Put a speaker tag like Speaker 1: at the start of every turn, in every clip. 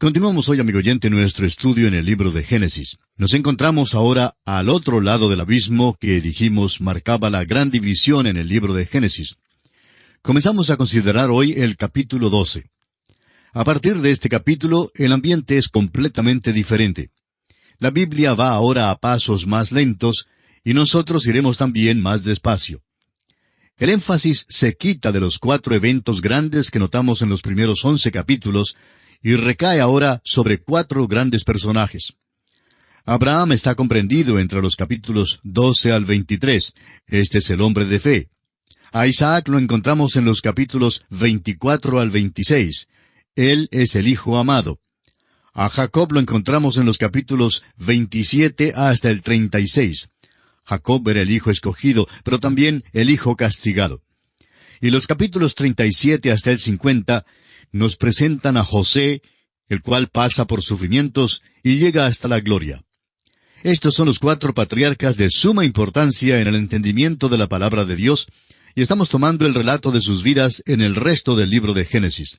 Speaker 1: Continuamos hoy, amigo oyente, nuestro estudio en el libro de Génesis. Nos encontramos ahora al otro lado del abismo que dijimos marcaba la gran división en el libro de Génesis. Comenzamos a considerar hoy el capítulo 12. A partir de este capítulo, el ambiente es completamente diferente. La Biblia va ahora a pasos más lentos y nosotros iremos también más despacio. El énfasis se quita de los 4 eventos grandes que notamos en los primeros 11 capítulos y recae ahora sobre 4 grandes personajes. Abraham está comprendido entre los capítulos 12 al 23. Este es el hombre de fe. A Isaac lo encontramos en los capítulos 24 al 26. Él es el hijo amado. A Jacob lo encontramos en los capítulos 27 hasta el 36. Jacob era el hijo escogido, pero también el hijo castigado. Y los capítulos 37 hasta el 50 nos presentan a José, el cual pasa por sufrimientos y llega hasta la gloria. Estos son los 4 patriarcas de suma importancia en el entendimiento de la palabra de Dios, y estamos tomando el relato de sus vidas en el resto del libro de Génesis.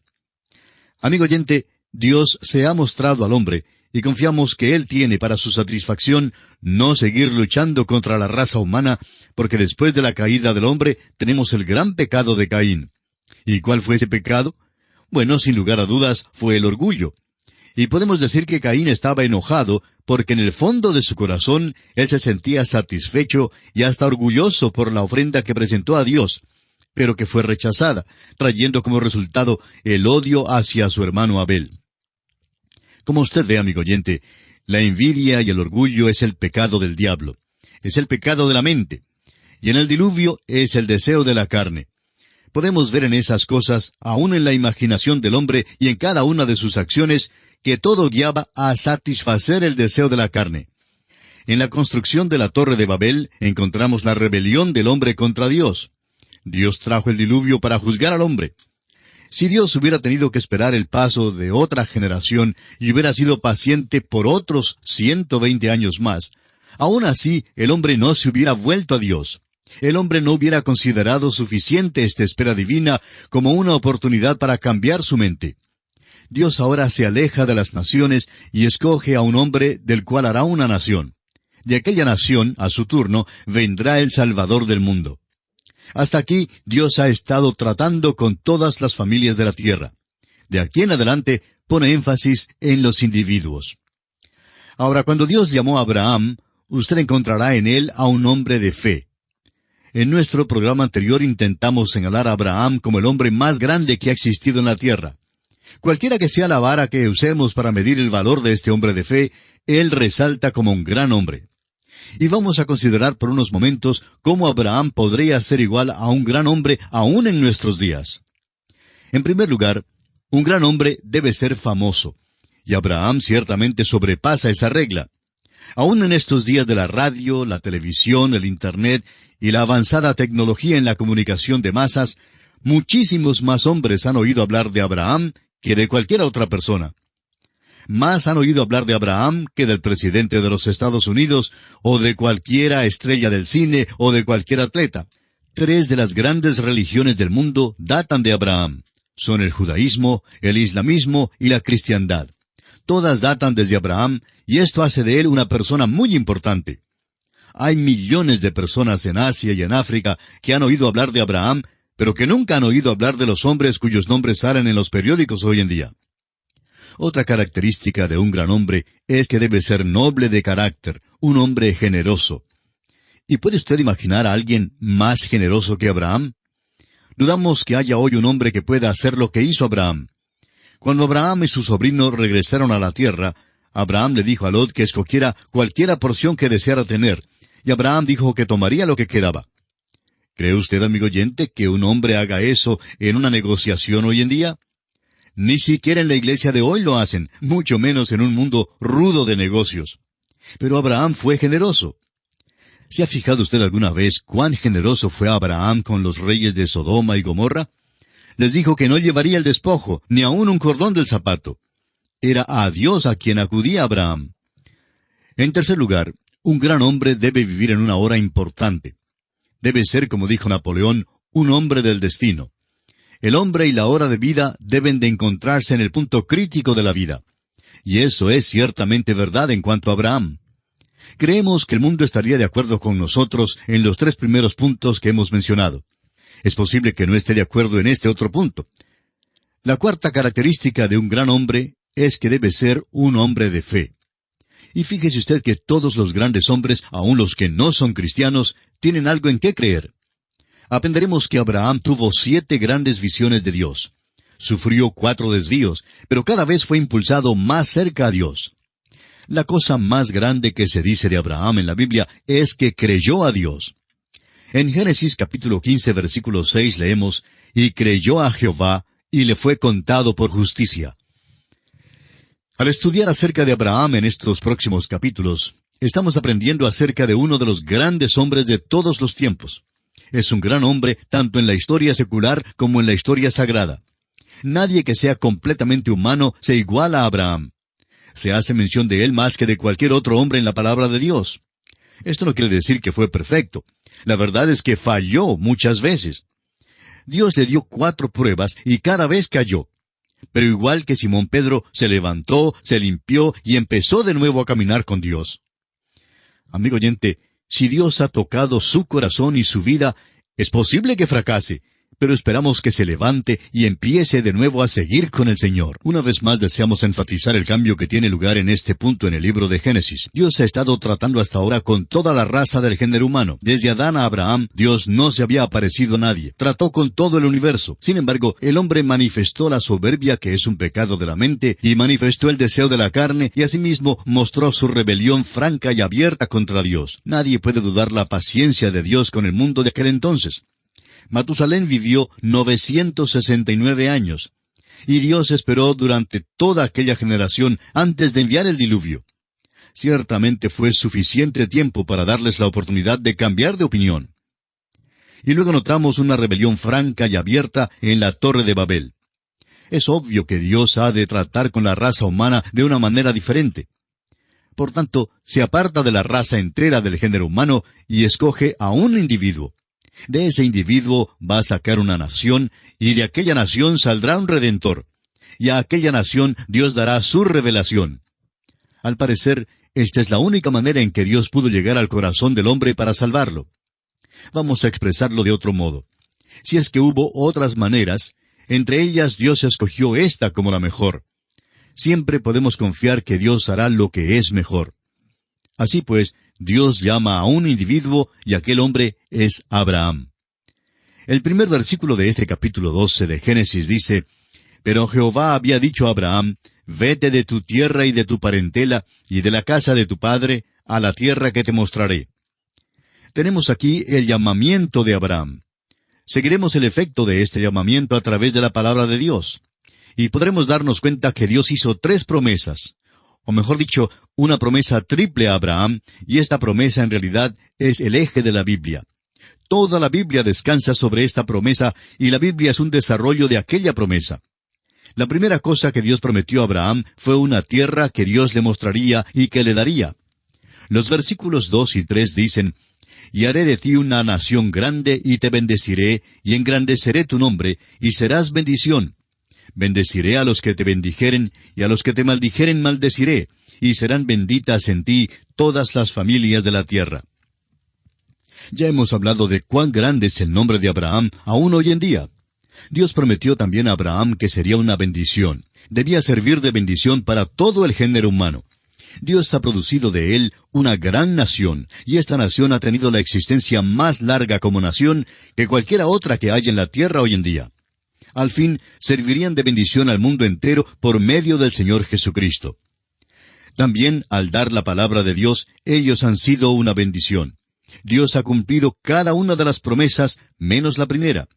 Speaker 1: Amigo oyente, Dios se ha mostrado al hombre, y confiamos que Él tiene para su satisfacción no seguir luchando contra la raza humana, porque después de la caída del hombre tenemos el gran pecado de Caín. ¿Y cuál fue ese pecado? Bueno, sin lugar a dudas, fue el orgullo. Y podemos decir que Caín estaba enojado porque en el fondo de su corazón él se sentía satisfecho y hasta orgulloso por la ofrenda que presentó a Dios, pero que fue rechazada, trayendo como resultado el odio hacia su hermano Abel. Como usted ve, amigo oyente, la envidia y el orgullo es el pecado del diablo. Es el pecado de la mente. Y en el diluvio es el deseo de la carne. Podemos ver en esas cosas, aún en la imaginación del hombre y en cada una de sus acciones, que todo guiaba a satisfacer el deseo de la carne. En la construcción de la Torre de Babel encontramos la rebelión del hombre contra Dios. Dios trajo el diluvio para juzgar al hombre. Si Dios hubiera tenido que esperar el paso de otra generación y hubiera sido paciente por otros 120 años más, aún así el hombre no se hubiera vuelto a Dios. El hombre no hubiera considerado suficiente esta espera divina como una oportunidad para cambiar su mente. Dios ahora se aleja de las naciones y escoge a un hombre del cual hará una nación. De aquella nación, a su turno, vendrá el Salvador del mundo. Hasta aquí, Dios ha estado tratando con todas las familias de la tierra. De aquí en adelante, pone énfasis en los individuos. Ahora, cuando Dios llamó a Abraham, usted encontrará en él a un hombre de fe. En nuestro programa anterior intentamos señalar a Abraham como el hombre más grande que ha existido en la tierra. Cualquiera que sea la vara que usemos para medir el valor de este hombre de fe, él resalta como un gran hombre. Y vamos a considerar por unos momentos cómo Abraham podría ser igual a un gran hombre aún en nuestros días. En primer lugar, un gran hombre debe ser famoso, y Abraham ciertamente sobrepasa esa regla. Aún en estos días de la radio, la televisión, el Internet y la avanzada tecnología en la comunicación de masas, muchísimos más hombres han oído hablar de Abraham que de cualquier otra persona. Más han oído hablar de Abraham que del presidente de los Estados Unidos, o de cualquiera estrella del cine, o de cualquier atleta. 3 de las grandes religiones del mundo datan de Abraham. Son el judaísmo, el islamismo y la cristiandad. Todas datan desde Abraham, y esto hace de él una persona muy importante. Hay millones de personas en Asia y en África que han oído hablar de Abraham, pero que nunca han oído hablar de los hombres cuyos nombres salen en los periódicos hoy en día. Otra característica de un gran hombre es que debe ser noble de carácter, un hombre generoso. ¿Y puede usted imaginar a alguien más generoso que Abraham? Dudamos que haya hoy un hombre que pueda hacer lo que hizo Abraham. Cuando Abraham y su sobrino regresaron a la tierra, Abraham le dijo a Lot que escogiera cualquiera porción que deseara tener, y Abraham dijo que tomaría lo que quedaba. ¿Cree usted, amigo oyente, que un hombre haga eso en una negociación hoy en día? Ni siquiera en la iglesia de hoy lo hacen, mucho menos en un mundo rudo de negocios. Pero Abraham fue generoso. ¿Se ha fijado usted alguna vez cuán generoso fue Abraham con los reyes de Sodoma y Gomorra? Les dijo que no llevaría el despojo, ni aun un cordón del zapato. Era a Dios a quien acudía Abraham. En tercer lugar, un gran hombre debe vivir en una hora importante. Debe ser, como dijo Napoleón, un hombre del destino. El hombre y la hora de vida deben de encontrarse en el punto crítico de la vida. Y eso es ciertamente verdad en cuanto a Abraham. Creemos que el mundo estaría de acuerdo con nosotros en los 3 primeros puntos que hemos mencionado. Es posible que no esté de acuerdo en este otro punto. La cuarta característica de un gran hombre es que debe ser un hombre de fe. Y fíjese usted que todos los grandes hombres, aun los que no son cristianos, tienen algo en qué creer. Aprenderemos que Abraham tuvo 7 grandes visiones de Dios. Sufrió 4 desvíos, pero cada vez fue impulsado más cerca a Dios. La cosa más grande que se dice de Abraham en la Biblia es que creyó a Dios. En Génesis capítulo 15, versículo 6 leemos, «Y creyó a Jehová, y le fue contado por justicia». Al estudiar acerca de Abraham en estos próximos capítulos, estamos aprendiendo acerca de uno de los grandes hombres de todos los tiempos. Es un gran hombre tanto en la historia secular como en la historia sagrada. Nadie que sea completamente humano se iguala a Abraham. Se hace mención de él más que de cualquier otro hombre en la palabra de Dios. Esto no quiere decir que fue perfecto. La verdad es que falló muchas veces. Dios le dio 4 pruebas y cada vez cayó. Pero igual que Simón Pedro, se levantó, se limpió y empezó de nuevo a caminar con Dios. Amigo oyente, si Dios ha tocado su corazón y su vida, es posible que fracase, pero esperamos que se levante y empiece de nuevo a seguir con el Señor. Una vez más deseamos enfatizar el cambio que tiene lugar en este punto en el libro de Génesis. Dios ha estado tratando hasta ahora con toda la raza del género humano. Desde Adán a Abraham, Dios no se había aparecido a nadie. Trató con todo el universo. Sin embargo, el hombre manifestó la soberbia, que es un pecado de la mente, y manifestó el deseo de la carne, y asimismo mostró su rebelión franca y abierta contra Dios. Nadie puede dudar la paciencia de Dios con el mundo de aquel entonces. Matusalén vivió 969 años, y Dios esperó durante toda aquella generación antes de enviar el diluvio. Ciertamente fue suficiente tiempo para darles la oportunidad de cambiar de opinión. Y luego notamos una rebelión franca y abierta en la Torre de Babel. Es obvio que Dios ha de tratar con la raza humana de una manera diferente. Por tanto, se aparta de la raza entera del género humano y escoge a un individuo. De ese individuo va a sacar una nación, y de aquella nación saldrá un Redentor. Y a aquella nación Dios dará su revelación. Al parecer, esta es la única manera en que Dios pudo llegar al corazón del hombre para salvarlo. Vamos a expresarlo de otro modo. Si es que hubo otras maneras, entre ellas Dios escogió esta como la mejor. Siempre podemos confiar que Dios hará lo que es mejor. Así pues, Dios llama a un individuo y aquel hombre es Abraham. El primer versículo de este capítulo 12 de Génesis dice, «Pero Jehová había dicho a Abraham, vete de tu tierra y de tu parentela y de la casa de tu padre a la tierra que te mostraré». Tenemos aquí el llamamiento de Abraham. Seguiremos el efecto de este llamamiento a través de la palabra de Dios. Y podremos darnos cuenta que Dios hizo 3 promesas. O mejor dicho, una promesa triple a Abraham, y esta promesa en realidad es el eje de la Biblia. Toda la Biblia descansa sobre esta promesa, y la Biblia es un desarrollo de aquella promesa. La primera cosa que Dios prometió a Abraham fue una tierra que Dios le mostraría y que le daría. Los versículos 2 y 3 dicen, «Y haré de ti una nación grande, y te bendeciré, y engrandeceré tu nombre, y serás bendición. Bendeciré a los que te bendijeren, y a los que te maldijeren maldeciré, y serán benditas en ti todas las familias de la tierra». Ya hemos hablado de cuán grande es el nombre de Abraham aún hoy en día. Dios prometió también a Abraham que sería una bendición. Debía servir de bendición para todo el género humano. Dios ha producido de él una gran nación, y esta nación ha tenido la existencia más larga como nación que cualquiera otra que haya en la tierra hoy en día. Al fin, servirían de bendición al mundo entero por medio del Señor Jesucristo. También, al dar la palabra de Dios, ellos han sido una bendición. Dios ha cumplido cada una de las promesas, menos la primera.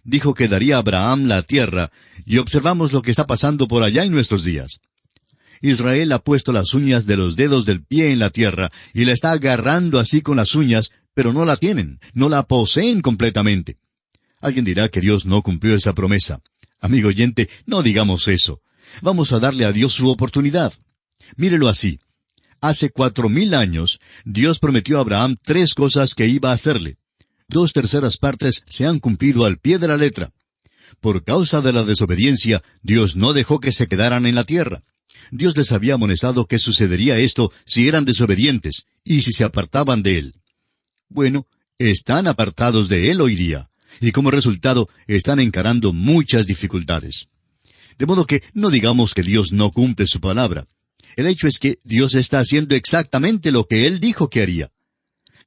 Speaker 1: Dijo que daría a Abraham la tierra, y observamos lo que está pasando por allá en nuestros días. Israel ha puesto las uñas de los dedos del pie en la tierra, y la está agarrando así con las uñas, pero no la tienen, no la poseen completamente. Alguien dirá que Dios no cumplió esa promesa. Amigo oyente, no digamos eso. Vamos a darle a Dios su oportunidad. Mírelo así. Hace 4,000 años, Dios prometió a Abraham 3 cosas que iba a hacerle. 2/3 partes se han cumplido al pie de la letra. Por causa de la desobediencia, Dios no dejó que se quedaran en la tierra. Dios les había amonestado que sucedería esto si eran desobedientes y si se apartaban de Él. Bueno, están apartados de Él hoy día, y como resultado están encarando muchas dificultades. De modo que no digamos que Dios no cumple su palabra. El hecho es que Dios está haciendo exactamente lo que Él dijo que haría.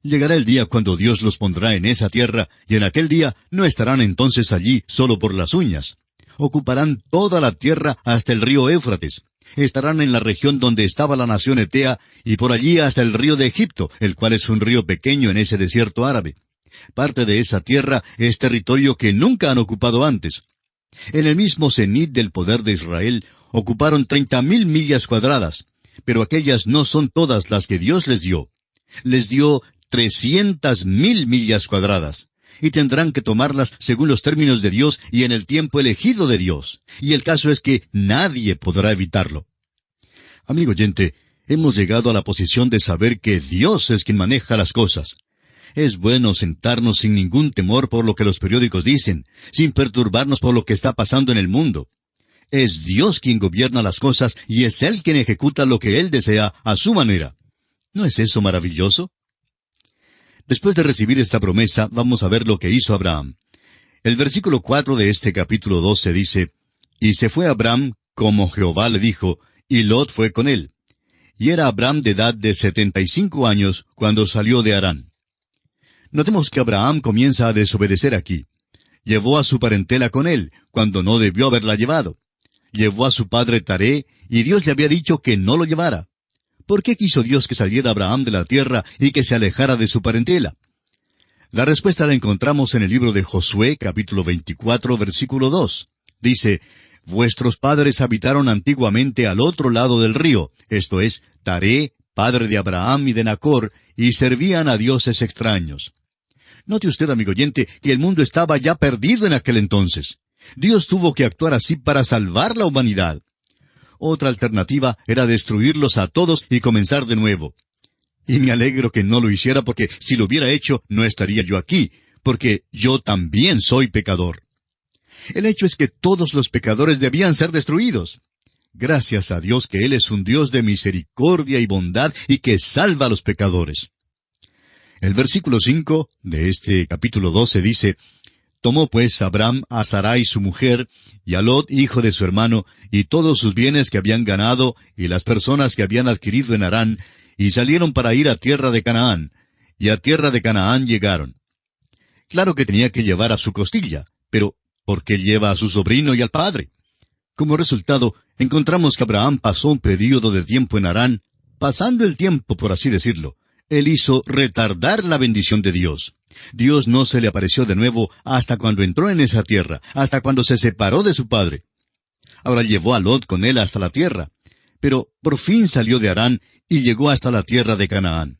Speaker 1: Llegará el día cuando Dios los pondrá en esa tierra, y en aquel día no estarán entonces allí solo por las uñas. Ocuparán toda la tierra hasta el río Éufrates. Estarán en la región donde estaba la nación Etea, y por allí hasta el río de Egipto, el cual es un río pequeño en ese desierto árabe. Parte de esa tierra es territorio que nunca han ocupado antes. En el mismo cenit del poder de Israel, ocuparon 30,000 millas cuadradas, pero aquellas no son todas las que Dios les dio. Les dio 300,000 millas cuadradas, y tendrán que tomarlas según los términos de Dios y en el tiempo elegido de Dios. Y el caso es que nadie podrá evitarlo. Amigo oyente, hemos llegado a la posición de saber que Dios es quien maneja las cosas. Es bueno sentarnos sin ningún temor por lo que los periódicos dicen, sin perturbarnos por lo que está pasando en el mundo. Es Dios quien gobierna las cosas y es Él quien ejecuta lo que Él desea a su manera. ¿No es eso maravilloso? Después de recibir esta promesa, vamos a ver lo que hizo Abraham. El versículo 4 de este capítulo 12 dice, «Y se fue Abraham, como Jehová le dijo, y Lot fue con él. Y era Abraham de edad de 75 años cuando salió de Harán». Notemos que Abraham comienza a desobedecer aquí. Llevó a su parentela con él, cuando no debió haberla llevado. Llevó a su padre Taré, y Dios le había dicho que no lo llevara. ¿Por qué quiso Dios que saliera Abraham de la tierra y que se alejara de su parentela? La respuesta la encontramos en el libro de Josué, capítulo 24, versículo 2. Dice, «Vuestros padres habitaron antiguamente al otro lado del río, esto es, Taré, padre de Abraham y de Nacor, y servían a dioses extraños». Note usted, amigo oyente, que el mundo estaba ya perdido en aquel entonces. Dios tuvo que actuar así para salvar la humanidad. Otra alternativa era destruirlos a todos y comenzar de nuevo. Y me alegro que no lo hiciera, porque si lo hubiera hecho, no estaría yo aquí, porque yo también soy pecador. El hecho es que todos los pecadores debían ser destruidos. Gracias a Dios que Él es un Dios de misericordia y bondad y que salva a los pecadores. El versículo 5 de este capítulo 12 dice, «Tomó pues Abraham a Sarai su mujer, y a Lot hijo de su hermano, y todos sus bienes que habían ganado, y las personas que habían adquirido en Harán, y salieron para ir a tierra de Canaán, y a tierra de Canaán llegaron». Claro que tenía que llevar a su costilla, pero ¿por qué lleva a su sobrino y al padre? Como resultado, encontramos que Abraham pasó un período de tiempo en Harán, pasando el tiempo, por así decirlo. Él hizo retardar la bendición de Dios. Dios no se le apareció de nuevo hasta cuando entró en esa tierra, hasta cuando se separó de su padre. Ahora llevó a Lot con él hasta la tierra, pero por fin salió de Harán y llegó hasta la tierra de Canaán.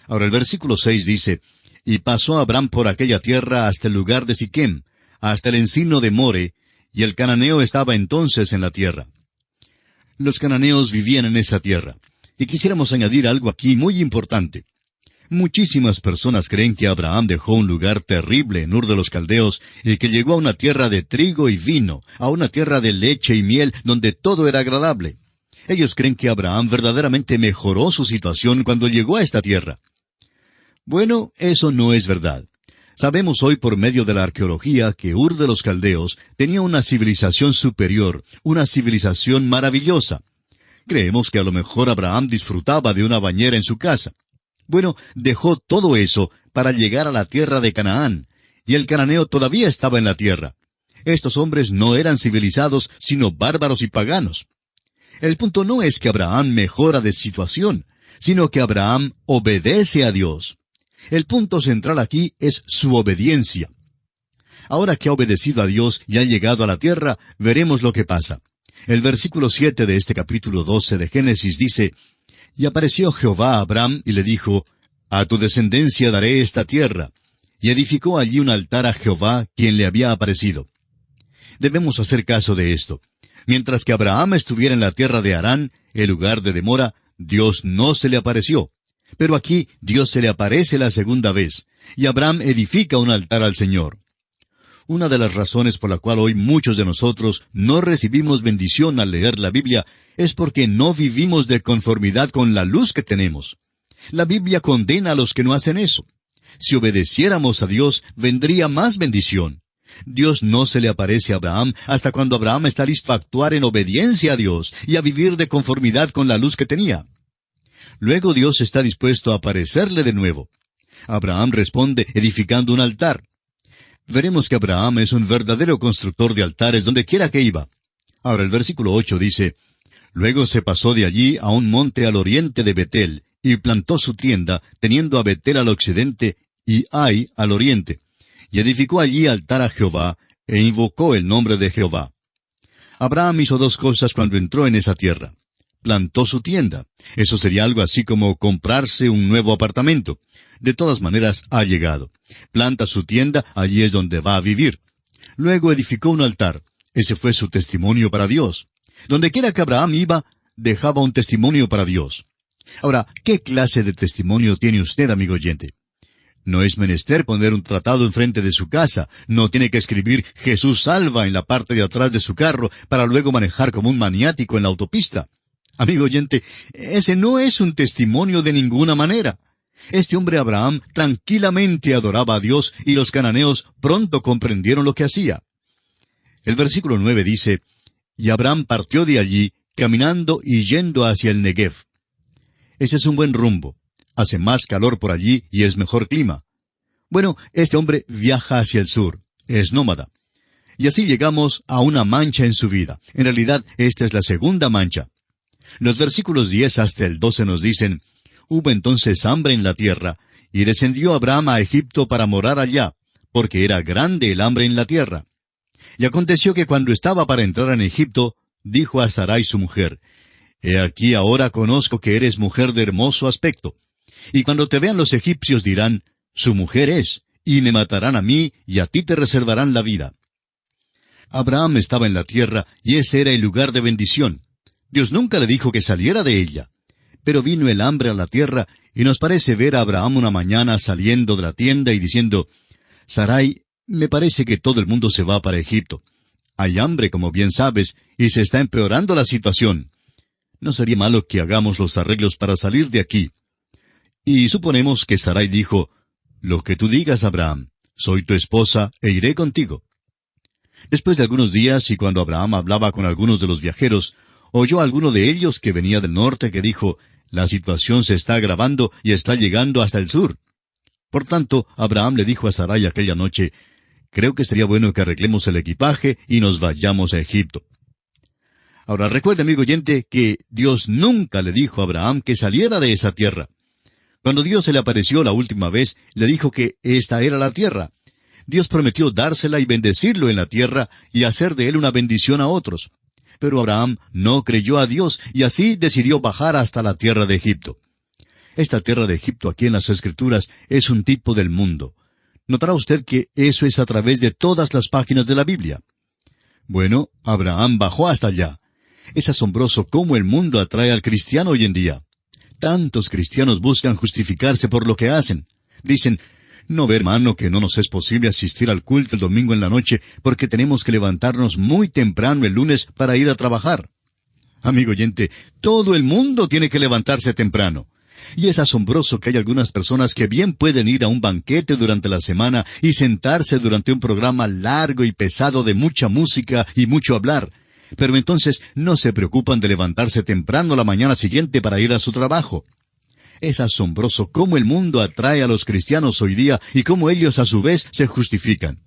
Speaker 1: Ahora el versículo 6 dice, «Y pasó Abraham por aquella tierra hasta el lugar de Siquem, hasta el encino de More, y el cananeo estaba entonces en la tierra». Los cananeos vivían en esa tierra. Y quisiéramos añadir algo aquí muy importante. Muchísimas personas creen que Abraham dejó un lugar terrible en Ur de los Caldeos y que llegó a una tierra de trigo y vino, a una tierra de leche y miel donde todo era agradable. Ellos creen que Abraham verdaderamente mejoró su situación cuando llegó a esta tierra. Bueno, eso no es verdad. Sabemos hoy por medio de la arqueología que Ur de los Caldeos tenía una civilización superior, una civilización maravillosa. Creemos que a lo mejor Abraham disfrutaba de una bañera en su casa. Bueno, dejó todo eso para llegar a la tierra de Canaán, y el cananeo todavía estaba en la tierra. Estos hombres no eran civilizados, sino bárbaros y paganos. El punto no es que Abraham mejora de situación, sino que Abraham obedece a Dios. El punto central aquí es su obediencia. Ahora que ha obedecido a Dios y ha llegado a la tierra, veremos lo que pasa. El versículo 7 de este capítulo 12 de Génesis dice, «Y apareció Jehová a Abraham y le dijo, A tu descendencia daré esta tierra. Y edificó allí un altar a Jehová, quien le había aparecido». Debemos hacer caso de esto. Mientras que Abraham estuviera en la tierra de Harán, el lugar de demora, Dios no se le apareció. Pero aquí Dios se le aparece la segunda vez, y Abraham edifica un altar al Señor. Una de las razones por la cual hoy muchos de nosotros no recibimos bendición al leer la Biblia es porque no vivimos de conformidad con la luz que tenemos. La Biblia condena a los que no hacen eso. Si obedeciéramos a Dios, vendría más bendición. Dios no se le aparece a Abraham hasta cuando Abraham está listo a actuar en obediencia a Dios y a vivir de conformidad con la luz que tenía. Luego Dios está dispuesto a aparecerle de nuevo. Abraham responde edificando un altar. Veremos que Abraham es un verdadero constructor de altares donde quiera que iba. Ahora el versículo 8 dice, «Luego se pasó de allí a un monte al oriente de Betel, y plantó su tienda, teniendo a Betel al occidente y Ai al oriente. Y edificó allí altar a Jehová, e invocó el nombre de Jehová». Abraham hizo dos cosas cuando entró en esa tierra. Plantó su tienda. Eso sería algo así como comprarse un nuevo apartamento. De todas maneras, ha llegado. Planta su tienda, allí es donde va a vivir. Luego edificó un altar. Ese fue su testimonio para Dios. Donde quiera que Abraham iba, dejaba un testimonio para Dios. Ahora, ¿qué clase de testimonio tiene usted, amigo oyente? No es menester poner un tratado enfrente de su casa. No tiene que escribir «Jesús salva» en la parte de atrás de su carro para luego manejar como un maniático en la autopista. Amigo oyente, ese no es un testimonio de ninguna manera. Este hombre Abraham tranquilamente adoraba a Dios y los cananeos pronto comprendieron lo que hacía. El versículo 9 dice, «Y Abraham partió de allí, caminando y yendo hacia el Negev». Ese es un buen rumbo. Hace más calor por allí y es mejor clima. Bueno, este hombre viaja hacia el sur. Es nómada. Y así llegamos a una mancha en su vida. En realidad, esta es la segunda mancha. Los versículos 10 hasta el 12 nos dicen, «Hubo entonces hambre en la tierra, y descendió Abraham a Egipto para morar allá, porque era grande el hambre en la tierra. Y aconteció que cuando estaba para entrar en Egipto, dijo a Sarai su mujer, He aquí ahora conozco que eres mujer de hermoso aspecto. Y cuando te vean los egipcios dirán, Su mujer es, y me matarán a mí, y a ti te reservarán la vida». Abraham estaba en la tierra, y ese era el lugar de bendición. Dios nunca le dijo que saliera de ella. Pero vino el hambre a la tierra, y nos parece ver a Abraham una mañana saliendo de la tienda y diciendo, «Sarai, me parece que todo el mundo se va para Egipto. Hay hambre, como bien sabes, y se está empeorando la situación. No sería malo que hagamos los arreglos para salir de aquí». Y suponemos que Sarai dijo, «Lo que tú digas, Abraham, soy tu esposa, e iré contigo». Después de algunos días, y cuando Abraham hablaba con algunos de los viajeros, oyó a alguno de ellos que venía del norte que dijo, «La situación se está agravando y está llegando hasta el sur». Por tanto, Abraham le dijo a Sarai aquella noche, «Creo que sería bueno que arreglemos el equipaje y nos vayamos a Egipto». Ahora recuerde, amigo oyente, que Dios nunca le dijo a Abraham que saliera de esa tierra. Cuando Dios se le apareció la última vez, le dijo que esta era la tierra. Dios prometió dársela y bendecirlo en la tierra y hacer de él una bendición a otros. Pero Abraham no creyó a Dios y así decidió bajar hasta la tierra de Egipto. Esta tierra de Egipto aquí en las Escrituras es un tipo del mundo. Notará usted que eso es a través de todas las páginas de la Biblia. Bueno, Abraham bajó hasta allá. Es asombroso cómo el mundo atrae al cristiano hoy en día. Tantos cristianos buscan justificarse por lo que hacen. Dicen, «No ve, hermano, que no nos es posible asistir al culto el domingo en la noche porque tenemos que levantarnos muy temprano el lunes para ir a trabajar». Amigo oyente, todo el mundo tiene que levantarse temprano. Y es asombroso que hay algunas personas que bien pueden ir a un banquete durante la semana y sentarse durante un programa largo y pesado de mucha música y mucho hablar, pero entonces no se preocupan de levantarse temprano la mañana siguiente para ir a su trabajo. Es asombroso cómo el mundo atrae a los cristianos hoy día y cómo ellos a su vez se justifican.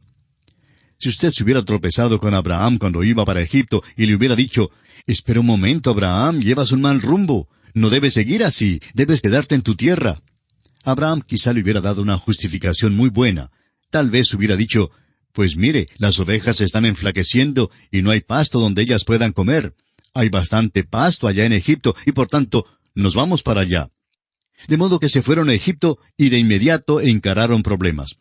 Speaker 1: Si usted se hubiera tropezado con Abraham cuando iba para Egipto y le hubiera dicho, «Espera un momento, Abraham, llevas un mal rumbo. No debes seguir así, debes quedarte en tu tierra». Abraham quizá le hubiera dado una justificación muy buena. Tal vez hubiera dicho, «Pues mire, las ovejas se están enflaqueciendo y no hay pasto donde ellas puedan comer. Hay bastante pasto allá en Egipto y por tanto, nos vamos para allá». De modo que se fueron a Egipto y de inmediato encararon problemas.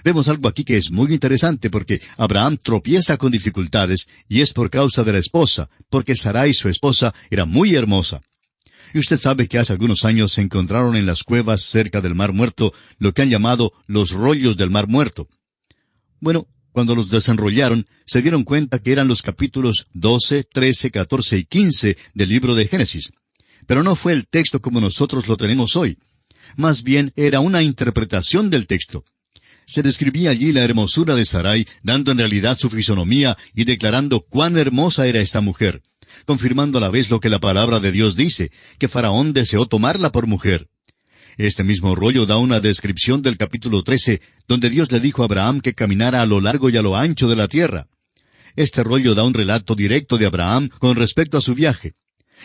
Speaker 1: Vemos algo aquí que es muy interesante porque Abraham tropieza con dificultades y es por causa de la esposa, porque Sarai, su esposa, era muy hermosa. Y usted sabe que hace algunos años se encontraron en las cuevas cerca del Mar Muerto lo que han llamado los rollos del Mar Muerto. Bueno, cuando los desenrollaron, se dieron cuenta que eran los capítulos 12, 13, 14 y 15 del libro de Génesis. Pero no fue el texto como nosotros lo tenemos hoy. Más bien era una interpretación del texto. Se describía allí la hermosura de Sarai, dando en realidad su fisonomía y declarando cuán hermosa era esta mujer, confirmando a la vez lo que la palabra de Dios dice, que Faraón deseó tomarla por mujer. Este mismo rollo da una descripción del capítulo 13, donde Dios le dijo a Abraham que caminara a lo largo y a lo ancho de la tierra. Este rollo da un relato directo de Abraham con respecto a su viaje.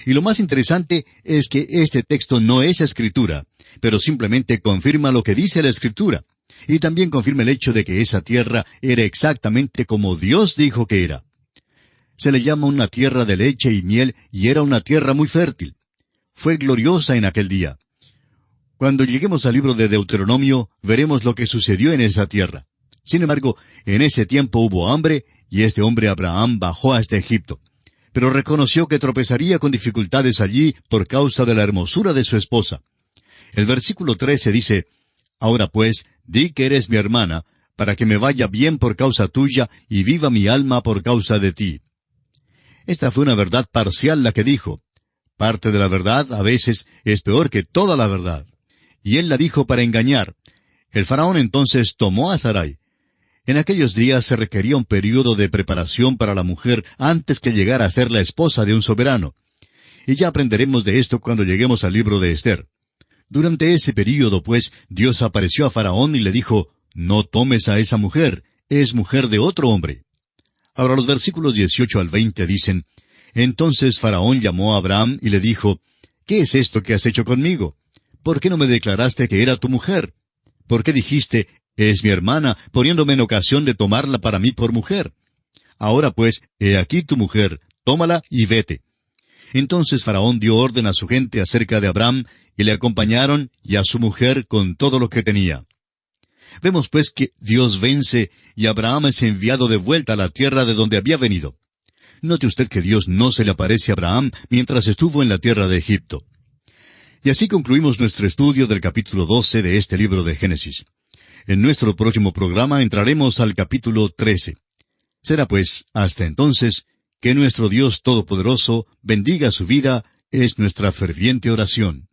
Speaker 1: Y lo más interesante es que este texto no es escritura, pero simplemente confirma lo que dice la escritura. Y también confirma el hecho de que esa tierra era exactamente como Dios dijo que era. Se le llama una tierra de leche y miel, y era una tierra muy fértil. Fue gloriosa en aquel día. Cuando lleguemos al libro de Deuteronomio, veremos lo que sucedió en esa tierra. Sin embargo, en ese tiempo hubo hambre, y este hombre Abraham bajó hasta Egipto. Pero reconoció que tropezaría con dificultades allí por causa de la hermosura de su esposa. El versículo 13 dice, «Ahora pues, di que eres mi hermana, para que me vaya bien por causa tuya, y viva mi alma por causa de ti». Esta fue una verdad parcial la que dijo. Parte de la verdad, a veces, es peor que toda la verdad. Y él la dijo para engañar. El faraón entonces tomó a Sarai. En aquellos días se requería un período de preparación para la mujer antes que llegara a ser la esposa de un soberano. Y ya aprenderemos de esto cuando lleguemos al libro de Esther. Durante ese período, pues, Dios apareció a Faraón y le dijo, «No tomes a esa mujer, es mujer de otro hombre». Ahora los versículos 18 al 20 dicen, «Entonces Faraón llamó a Abraham y le dijo, ¿qué es esto que has hecho conmigo? ¿Por qué no me declaraste que era tu mujer? ¿Por qué dijiste, es mi hermana, poniéndome en ocasión de tomarla para mí por mujer? Ahora pues, he aquí tu mujer, tómala y vete». Entonces Faraón dio orden a su gente acerca de Abraham, y le acompañaron, y a su mujer con todo lo que tenía. Vemos pues que Dios vence, y Abraham es enviado de vuelta a la tierra de donde había venido. Note usted que Dios no se le aparece a Abraham mientras estuvo en la tierra de Egipto. Y así concluimos nuestro estudio del capítulo 12 de este libro de Génesis. En nuestro próximo programa entraremos al capítulo 13. Será pues, hasta entonces, que nuestro Dios Todopoderoso bendiga su vida, es nuestra ferviente oración.